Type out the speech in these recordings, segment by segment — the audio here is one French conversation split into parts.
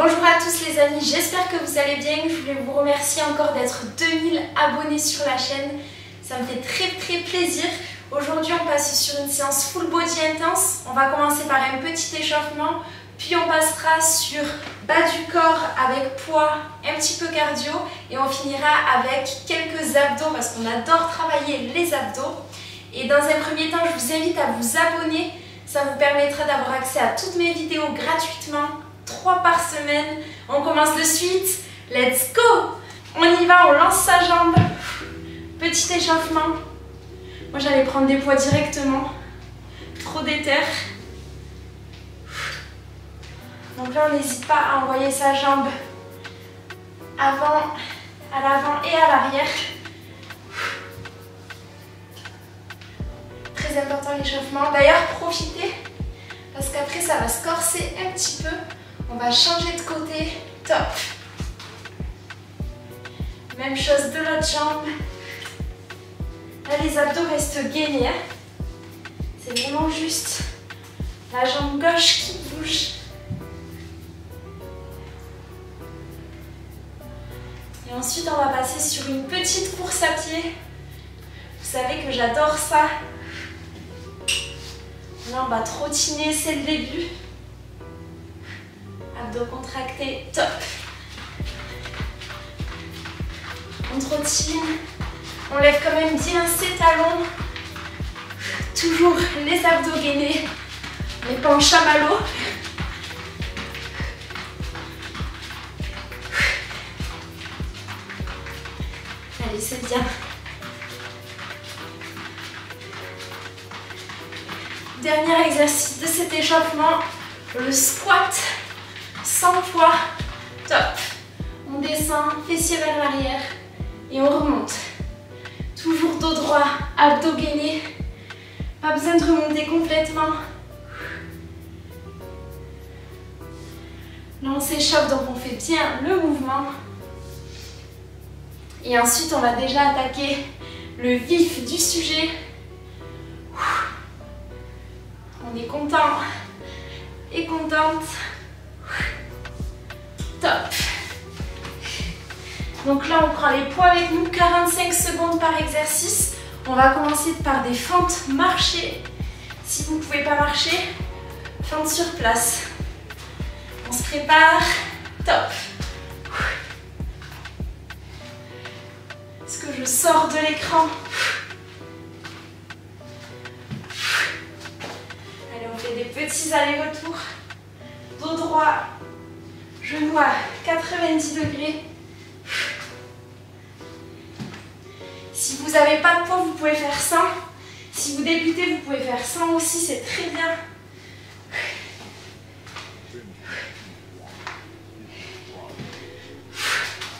Bonjour à tous les amis, j'espère que vous allez bien. Je voulais vous remercier encore d'être 2000 abonnés sur la chaîne. Ça me fait très plaisir. Aujourd'hui on passe sur une séance full body intense. On va commencer par un petit échauffement, puis on passera sur bas du corps avec poids, un petit peu cardio, et on finira avec quelques abdos parce qu'on adore travailler les abdos. Et dans un premier temps, je vous invite à vous abonner. Ça vous permettra d'avoir accès à toutes mes vidéos gratuitement, 3 par semaine. On commence de suite. Let's go! On y va, on lance sa jambe. Petit échauffement. Moi, j'allais prendre des poids directement. Trop déter. Donc là, on n'hésite pas à envoyer sa jambe avant, à l'avant et à l'arrière. Très important l'échauffement. D'ailleurs, profitez parce qu'après, ça va se corser un petit peu. On va changer de côté. Top. Même chose de l'autre jambe. Là, les abdos restent gainés. Hein. C'est vraiment juste la jambe gauche qui bouge. Et ensuite, on va passer sur une petite course à pied. Vous savez que j'adore ça. Là, on va trottiner, c'est le début. Abdos contractés, top. On trottine. On lève quand même bien ses talons. Toujours les abdos gainés, mais pas en chamallow. Allez, c'est bien. Dernier exercice de cet échauffement, le squat sans poids. Top. On descend, fessier vers l'arrière et on remonte. Toujours dos droit, abdos gainés. Pas besoin de remonter complètement. Là, on s'échauffe, donc on fait bien le mouvement. Et ensuite, on va déjà attaquer le vif du sujet. On est content et contente. Top. Donc là, on prend les poids avec nous, 45 secondes par exercice. On va commencer par des fentes marchées. Si vous ne pouvez pas marcher, fente sur place. On se prépare. Top. Est-ce que je sors de l'écran? Allez, on fait des petits allers-retours. Dos droit, genou à 90 degrés. Si vous n'avez pas de poids, vous pouvez faire 100. Si vous débutez, vous pouvez faire 100 aussi, c'est très bien.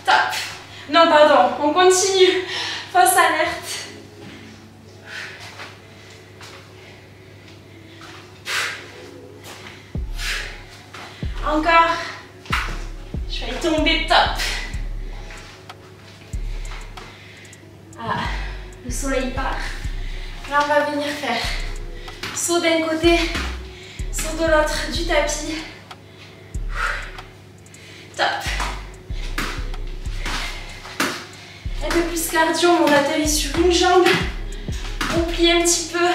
Top. Non, pardon, on continue. Fausse alerte. Encore. Je vais tomber, top. Ah, le soleil part. Là, on va venir faire saut d'un côté, saut de l'autre du tapis. Top. Un peu plus cardio, on atterrit sur une jambe. On plie un petit peu.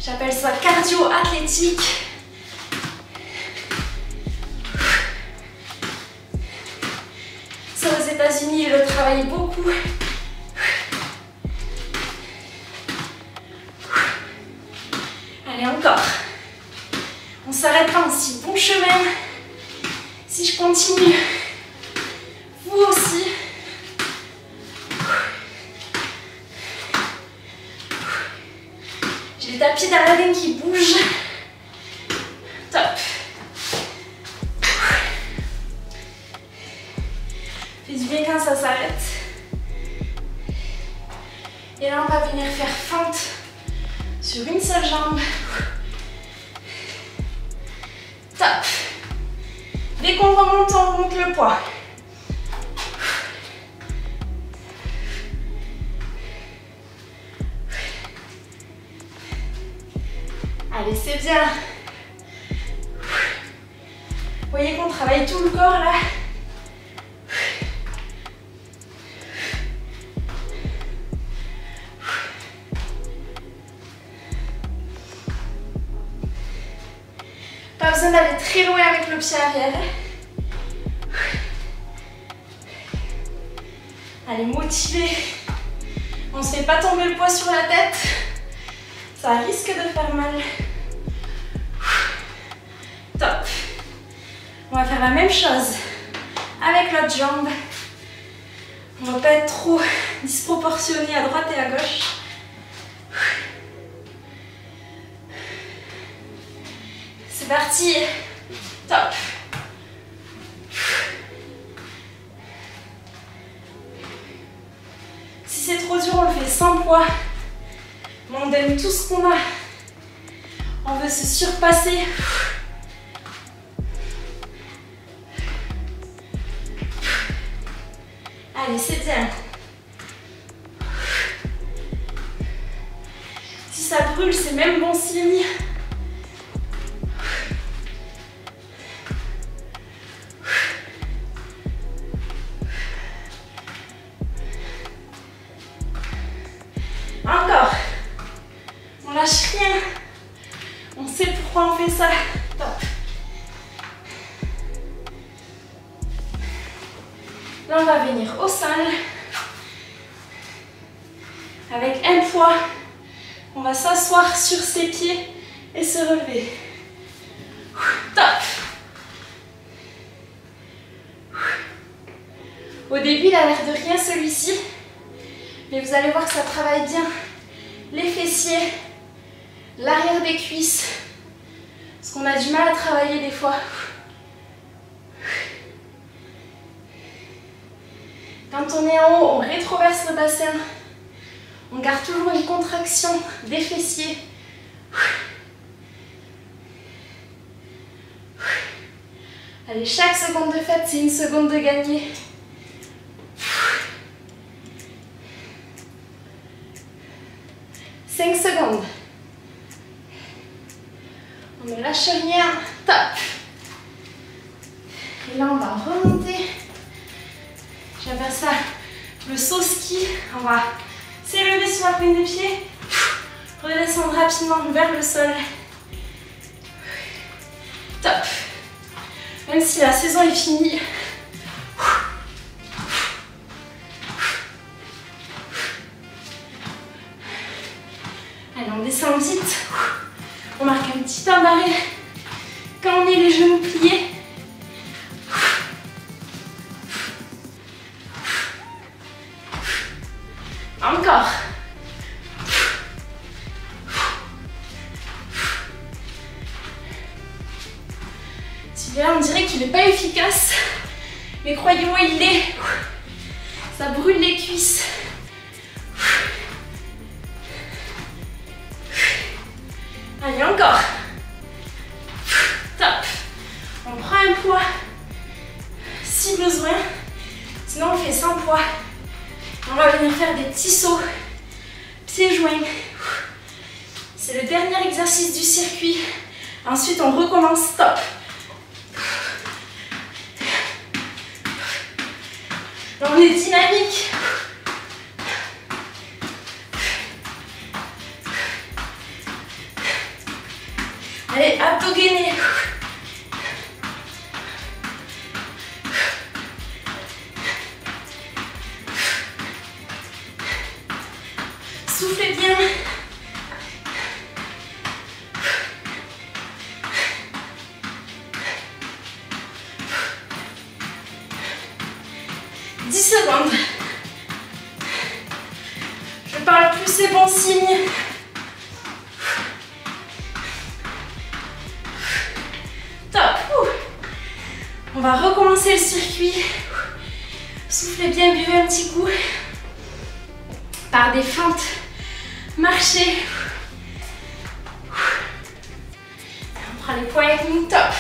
J'appelle ça cardio athlétique. Ça, aux États-Unis, ils le travaillent beaucoup. Allez, encore. On s'arrête pas, on suit bon chemin. Si je continue, vous aussi. J'ai le tapis d'Aladin qui bouge. Top. Fait du bien quand ça s'arrête. Et là, on va venir faire fente sur une seule jambe. Top. Dès qu'on remonte, on remonte le poids. Allez, c'est bien. voyez qu'on travaille tout le corps là. Pas besoin d'aller très loin avec le pied arrière. Allez, motivé. On ne se fait pas tomber le poids sur la tête. Ça risque de faire mal. Top. On va faire la même chose avec l'autre jambe. On ne va pas être trop disproportionné à droite et à gauche. C'est parti. Top. Si c'est trop dur, on le fait sans poids. Mais on donne tout ce qu'on a. On veut se surpasser. Allez, c'est bien. Si ça brûle, c'est même bon signe. Encore. On lâche rien. On sait pourquoi on fait ça. Top. Là, on va venir au sol. Avec un poids, on va s'asseoir sur ses pieds et se relever. Top. Au début, il a l'air de rien celui-ci. Mais vous allez voir que ça travaille bien les fessiers, l'arrière des cuisses. Parce qu'on a du mal à travailler des fois. Quand on est en haut, on rétroverse le bassin. On garde toujours une contraction des fessiers. Allez, chaque seconde de fête, c'est une seconde de gagner. « 5 secondes. On ne lâche rien. Top. Et là, on va remonter. J'appelle ça le saut ski. On va s'élever sur la pointe des pieds. Redescendre rapidement vers le sol. Top. Même si la saison est finie. Allez, on descend vite. On marque un petit temps d'arrêt quand on est les genoux pliés. Encore. Celui-là, on dirait qu'il n'est pas efficace, mais croyez-moi, il l'est. Ça brûle les cuisses. Allez, encore. Top. On prend un poids si besoin. Sinon, on fait sans poids. On va venir faire des petits sauts, pieds joints. C'est le dernier exercice du circuit. Ensuite, on recommence. Top. Là, on est dynamique. Allez, abdos gainés. Soufflez bien. Secondes. Je parle plus, c'est bon signe. Top. On va recommencer le circuit. Soufflez bien, buvez un petit coup. Par des feintes. Marchez. On prend les poids avec nous. Top.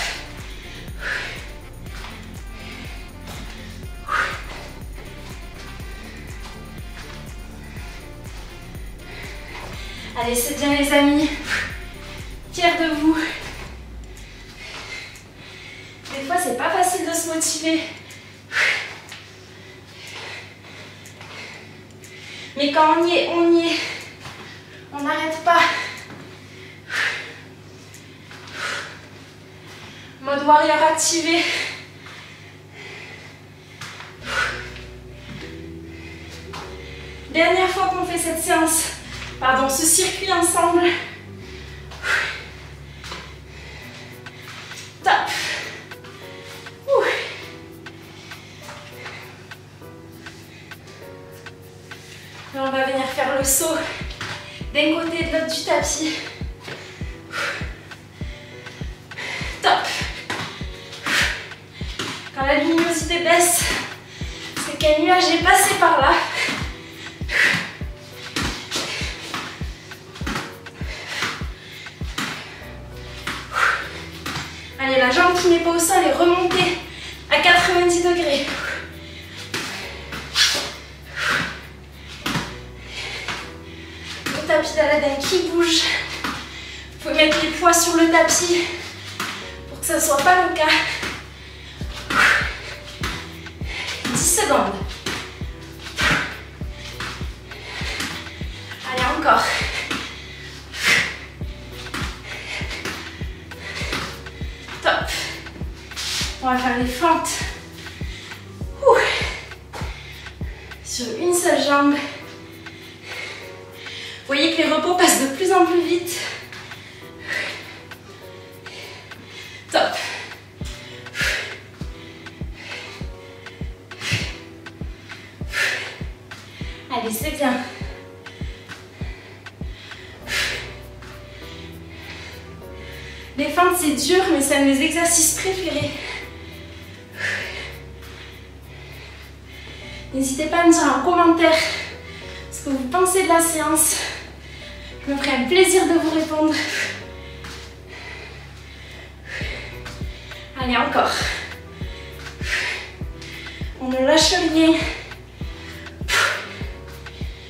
Allez, c'est bien les amis. Fiers de vous. Des fois, c'est se motiver. Mais quand on y est, on y est. On n'arrête pas. Mode warrior activé. Dernière fois qu'on fait cette séance, pardon, ce circuit ensemble. Top. Et on va venir faire le saut d'un côté et de l'autre du tapis. Top. Quand la luminosité baisse, c'est qu'un nuage est passé par là. Allez, la jambe qui n'est pas au sol est remontée à 90 degrés. Le tapis d'Aladin qui bouge. Vous pouvez mettre les poids sur le tapis pour que ça ne soit pas le cas. 10 secondes. Allez, encore. Top. On va faire les fentes. Sur une seule jambe. Vous voyez que les repos passent de plus en plus vite. Top. Allez, c'est bien. Les fentes, c'est dur, mais c'est un de mes exercices préférés. N'hésitez pas à me dire en commentaire ce que vous pensez de la séance. Je me ferai un plaisir de vous répondre. Allez, encore. On ne lâche rien.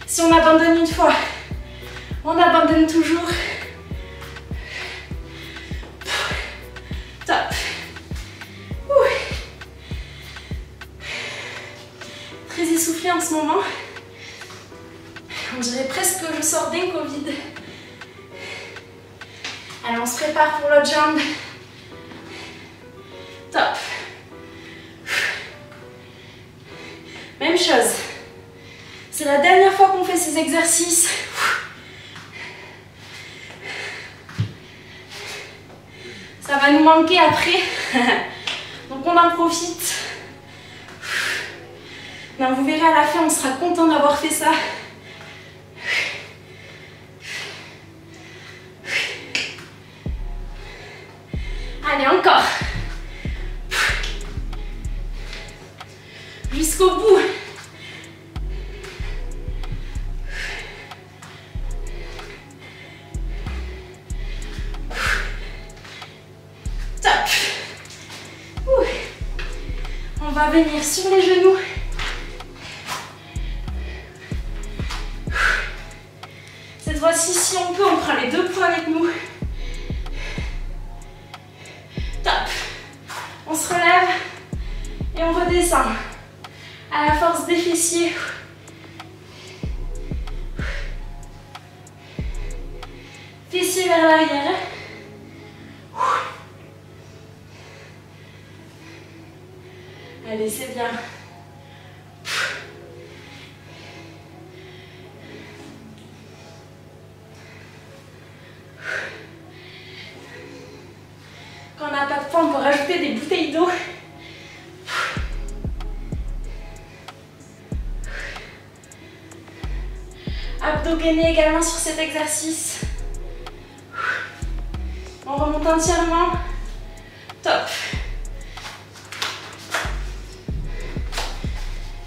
Si on abandonne une fois, on abandonne toujours. Top. Très essoufflée en ce moment. On dirait presque que je sors d'un Covid. Allez, on se prépare pour l'autre jambe. Top. Même chose. C'est la dernière fois qu'on fait ces exercices. Ça va nous manquer après. Donc on en profite. Mais vous verrez à la fin, on sera content d'avoir fait ça. Allez, encore. Jusqu'au bout. Top. On va venir sur les genoux. Cette fois-ci, si on peut, on prend les deux poings avec nous. Top. On se relève et on redescend. À la force des fessiers. Fessiers vers l'arrière. Allez, c'est bien. Quand on n'a pas de poids, on peut rajouter des bouteilles d'eau. Abdos gainés également sur cet exercice. On remonte entièrement. Top.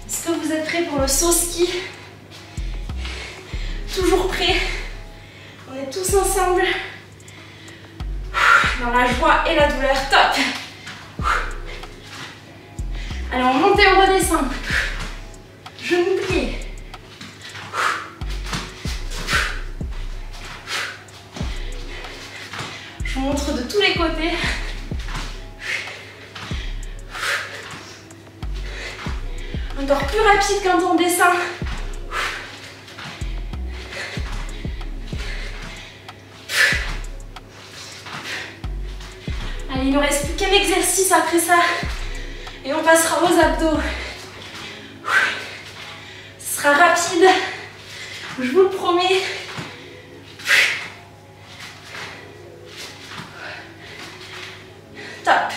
Est-ce que vous êtes prêts pour le saut ski? Toujours prêts. On est tous ensemble. Dans la joie et la douleur. Top. Allez, on monte et on redescend. Genoux pliés. Je vous montre de tous les côtés. Encore plus rapide quand on descend. Allez, il ne nous reste plus qu'un exercice après ça. Et on passera aux abdos. Ce sera rapide. Je vous le promets. Top.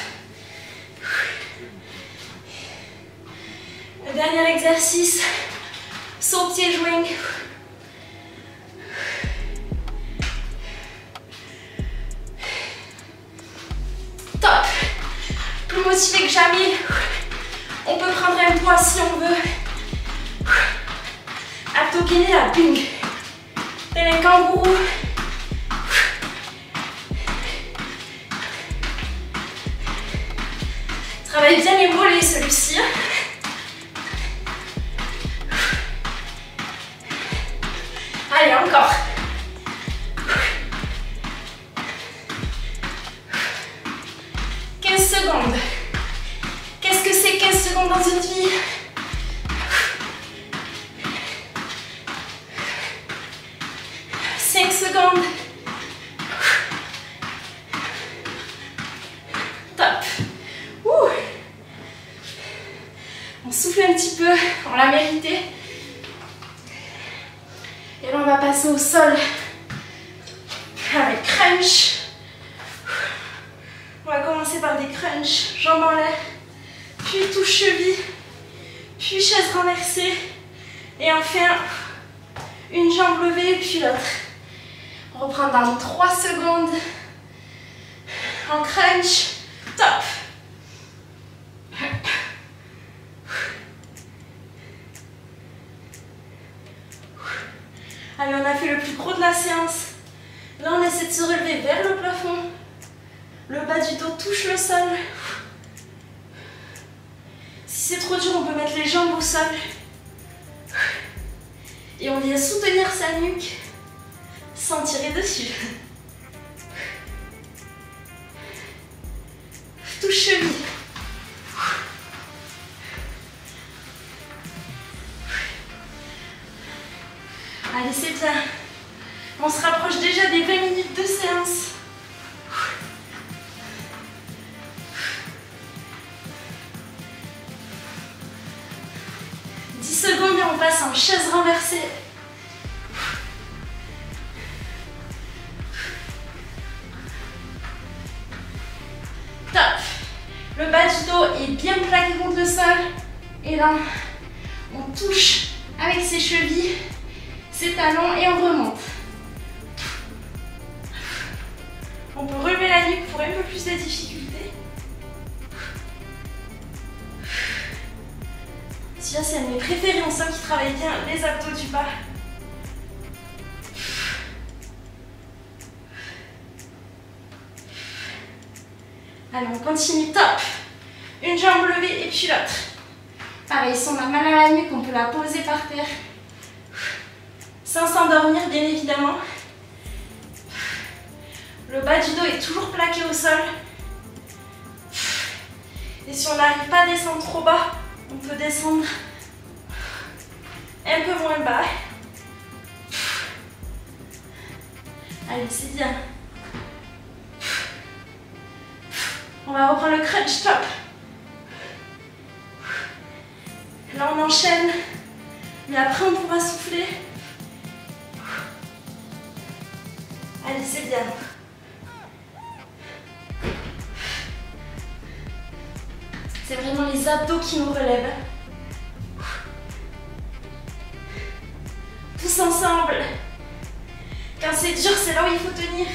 Le dernier exercice. Saut pied joint. Top. Plus motivé que jamais. On peut prendre un poids si on veut. Abdos la ping. Tel un kangourou. Travaille bien les mollets celui-ci. Allez, encore. Secondes. Qu'est-ce que c'est 15 secondes dans une vie? Cinq secondes. Top. Ouh. On souffle un petit peu, on l'a mérité. Et là on va passer au sol avec crunch. On va commencer par des crunchs, jambes en l'air, puis touche cheville, puis chaise renversée, et enfin une jambe levée, puis l'autre. On reprend dans 3 secondes, en crunch, top. Allez, on a fait le plus gros de la séance. Là, on essaie de se relever vers le plafond. Le bas du dos touche le sol. Si c'est trop dur, on peut mettre les jambes au sol. Et on vient soutenir sa nuque sans tirer dessus. Touche cheville. Allez, c'est bien. On se rapproche déjà des 20 minutes de séance. 10 secondes et on passe en chaise renversée. Top. Le bas du dos est bien plaqué contre le sol. Et là, on touche avec ses chevilles, ses talons et on remonte. On peut relever la nuque pour un peu plus de difficulté. Celui-là, c'est un de mes préférés. On sent qu'il travaille bien les abdos du bas. Allez, on continue. Top. Une jambe levée et puis l'autre. Pareil, si on a mal à la nuque, on peut la poser par terre. Sans s'endormir, bien évidemment. Le bas du dos est toujours plaqué au sol. Et si on n'arrive pas à descendre trop bas, on peut descendre un peu moins bas. Allez, c'est bien. On va reprendre le crunch, top. Là, on enchaîne. Mais après, on pourra souffler. Allez, c'est bien. C'est vraiment les abdos qui nous relèvent. Tous ensemble. Quand c'est dur, c'est là où il faut tenir.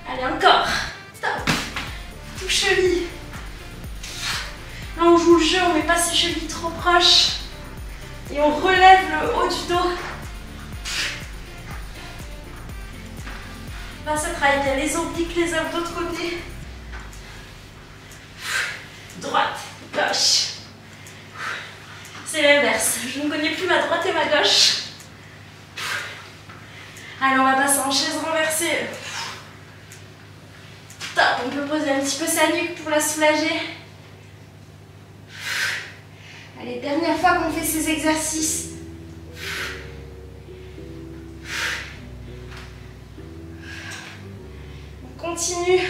Allez, encore. Stop. Touche cheville. Là, on joue le jeu, on ne met pas ses chevilles trop proches. Et on relève le haut du dos. Là, ça travaille bien les obliques, les abdos de côté. Droite, gauche. C'est l'inverse. Je ne connais plus ma droite et ma gauche. Allez, on va passer en chaise renversée. Top, on peut poser un petit peu sa nuque pour la soulager. Allez, dernière fois qu'on fait ces exercices. On continue.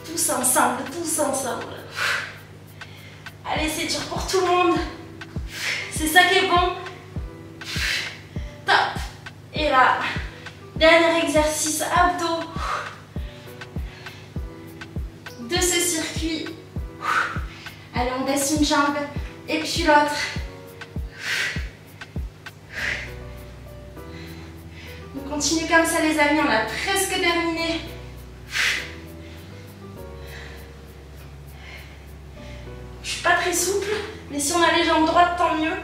Tous ensemble, tous ensemble. Allez, c'est dur pour tout le monde. C'est ça qui est bon. Top. Et là, dernier exercice abdos de ce circuit. Allez, on baisse une jambe et puis l'autre. On continue comme ça les amis, on a presque terminé. Je suis pas très souple, mais si on a les jambes droites, tant mieux.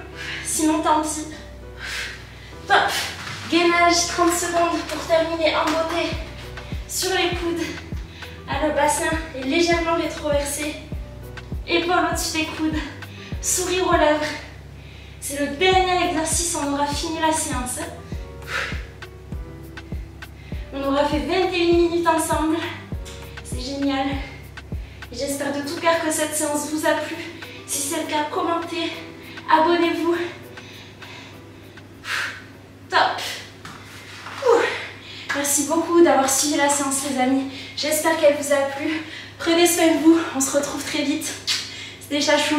Sinon, tant pis. Top. Gainage, 30 secondes pour terminer en beauté. Sur les coudes. Le bassin est légèrement rétroversé. Épaules au-dessus des coudes. Sourire aux lèvres. C'est le dernier exercice, on aura fini la séance. On aura fait 21 minutes ensemble. C'est génial. J'espère de tout cœur que cette séance vous a plu. Si c'est le cas, commentez, abonnez-vous. Top. Merci beaucoup d'avoir suivi la séance les amis. J'espère qu'elle vous a plu. Prenez soin de vous, on se retrouve très vite. C'était Chachou.